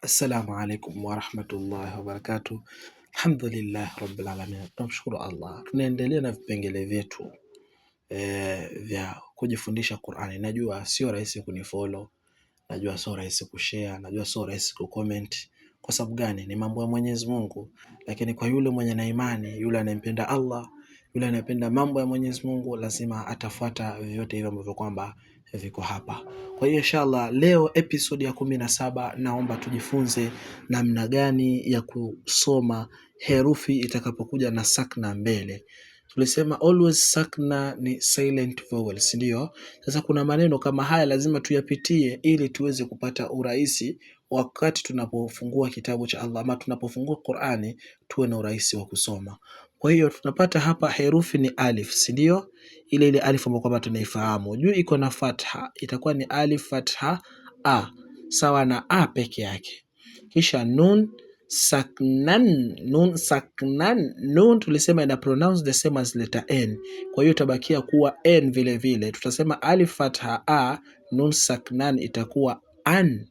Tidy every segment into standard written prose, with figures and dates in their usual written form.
Assalamu alaikum warahmatullahi wabarakatuh. Alhamdulillah rabbil alamin. Tunamshukuru Allah. Tunaendelea na vipengele vyetu vya kujifundisha Qur'ani. Najua sio rahisi kunifollow, najua sio rahisi kushare, najua sio rahisi kucomment. Kwa sababu gani? Ni mambo ya Mwenyezi Mungu. Lakini kwa yule mwenye na imani, yule anayempenda Allah, yule anayependa mambo ya Mwenyezi Mungu, lazima atafuata vyote hivyo ambavyo kwamba viko hapa. Kwa hiyo inshallah leo episode ya 17 naomba tujifunze namna gani ya kusoma herufi itakapokuja na sakna mbele. Tulisema always sakna ni silent vowels, ndio? Sasa kuna maneno kama haya lazima tuyapitie ili tuweze kupata urahisi wakati tunapofungua kitabu cha Allah ama tunapofungua Qur'ani, tuwe na urahisi wa kusoma. Kwa hiyo tunapata hapa herufi ni alif, si ndio? Ile alif ambayo kwamba tunaifahamu. Juu iko na fatha, itakuwa ni alif fatha a, sawa na a peke yake. Kisha nun saknan, nun tulisema ina pronounce the same as letter n. Kwa hiyo itabakia kuwa n vile vile. Tutasema alif fatha a, nun saknan itakuwa an.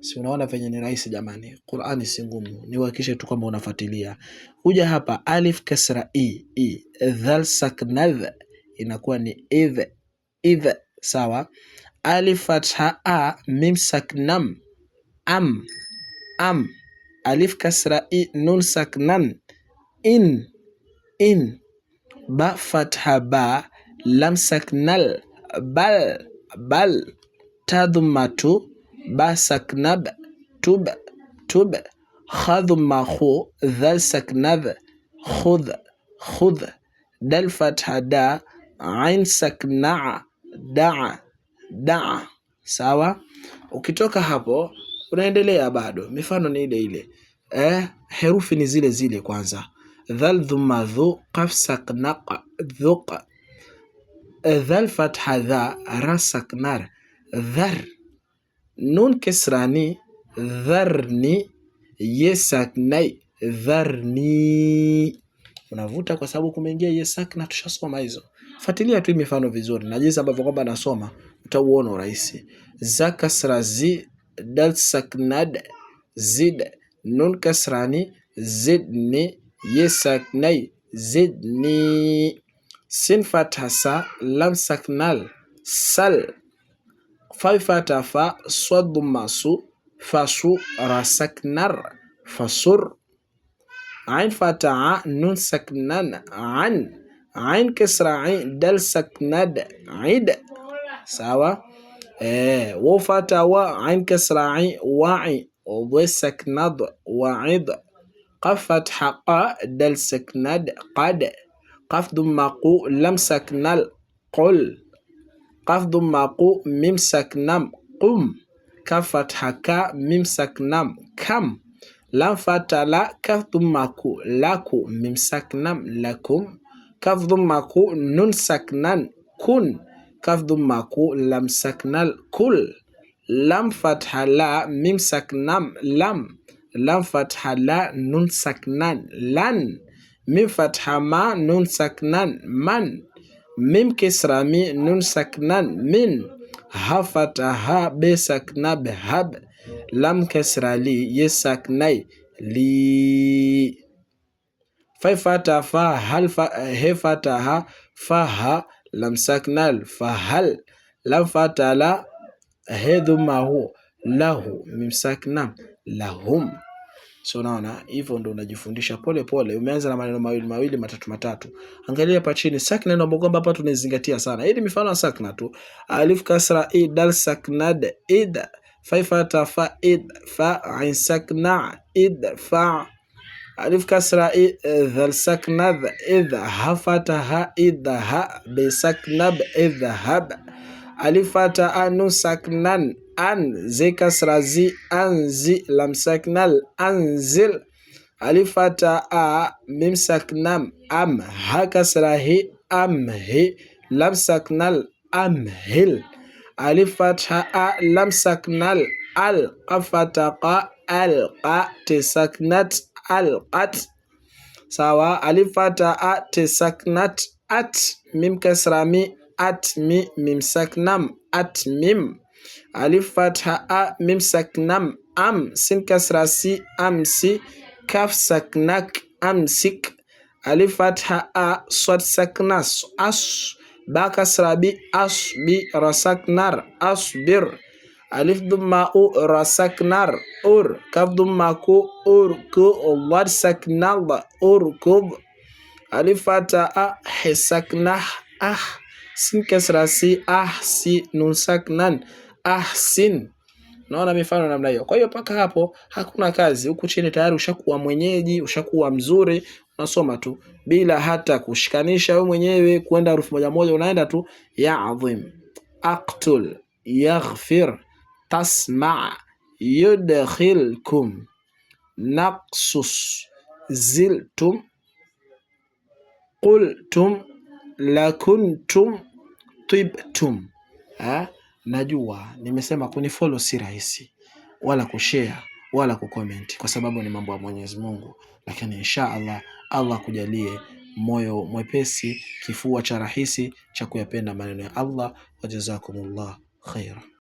Si unaona venye ni rahisi jamani? Qur'ani si ngumu. Niwahakikishe tu kwamba unafuatilia. Kuja hapa alif kasra i, dhal saknadh inakuwa ni idh, sawa? Alif fatha a, mim saknam, am. Alif kasra i, nun saknan, in. Ba fatha ba, lam saknal, bal. Tadhmatu, ba saknab, tub. Khadhma khu, dhal saknadh, khudh. Dal fatha da, ain sakna, da. Sawa? Ukitoka hapo unaendelea bado. Mifano ni ile ile. Herufi ni zile zile kwanza. Dhal dhumma dhu, qaf saknaq, dhuq. Dhal fatha dha, ra saknar, dhar. Nun kisrani, dharni, yesaknai, dharni. Unavuta kwa sababu kumeingia yesakna, tushasoma hizo. Fuatilia tu mifano vizuri na jinsi ambavyo kwamba nasoma utauona urahisi. Za kasra zi, dal saknad, zid. Nun kasrani, zidni, yesaknai, zidni. Sin fatha sa, lam saknal, sal. Fa fatha fa, swad masu, fasu, rasaknar, fasur. Ain fatha a, nun saknan, an. Ain kasra ain, dal saknad, id. Sawa? Wa fatha wa, ain kasra ain, wa'i. Wa saknad, wa'id. Qaf fatha qa, dal saknad, qad. Qaf dhamma qu, lam saknal, qul. Qaf dhamma qu, mim saknam, qum. Kaf fatha ka, mim saknam, kam. Lam fatha la, kaf dhamma ku, laku, mim saknam, lakum. Kaf dhamma ku, nun saknan, kun. Kaf dhamma ku, lam saknal, kul. Lam fatha la, mim saknam, lam. Lam fatha la, nun saknan, lan. Mim fatha ma, nun saknan, man. Mim kisra mi, nun saknan, min. Ha fatha ha, be saknab, hab. Lam kisra li, yesaknai, li. Fa fatha fa, he fatha ha, fa ha. Lam saknal, fa hal. Lam fatha la, he dhumma hu, lahu. Mim saknam, lahum. So naona hivyo ndo unajifundisha pole pole. Umeanza na maneno mawili matatu. Angalia hapa chini sakna ndio kwamba hapa tunazingatia sana. Hii ni mifano ya sakna tu. Alif kasra i, dal saknad, id. Fa fatha fa, id fa. Ain sakna, id fa. Alif kasra i, dhal saknad, id. Ha fatha ha, id ha. Be saknab, id hab. Alif fatha a, nun saknan, an. Zi kasra zi, anzi. Lam saknal, anzil. Alif fatha a, mim saknam, am. Ha kasra hi, amhi. Lam saknal, amhil. Alif fatha a, lam saknal, al. Qaf fatha qa, alqa. Te saknat, alqat. Sawa? Alif fatha a, te saknat, at. Mim kasra mi, at mi. Mim saknam, at mim. alif fatha a mim saknam am sin kasra si amsi kaf saknak amsik alif fatha a swad saknas as ba kasra bi asbi rasaknar asbir alif dhamma u rasaknar ur kaf dhamma ku urku wad saknal urkub alif fatha a hisaknah sin kasra si si nun saknan ahsin. Naona mifano namna hiyo. Kwa hiyo paka hapo hakuna kazi, huku chini tayari ushakuwa mwenyeji, ushakuwa mzuri, unasoma tu bila hata kushikanisha wewe mwenyewe kwenda herufi moja moja, unaenda tu ya'dhim, aqtul, yaghfir, tasma', yudkhilkum, naqsus, ziltum, qultum, lakuntum, tibtum. Najua nimesema kunifollow si rahisi, wala kushare wala kucomment, kwa sababu ni mambo ya Mwenyezi Mungu, lakini insha Allah kujalie moyo mwepesi, kifua cha rahisi cha kuyapenda maneno ya Allah. Wajazakumullah khaira.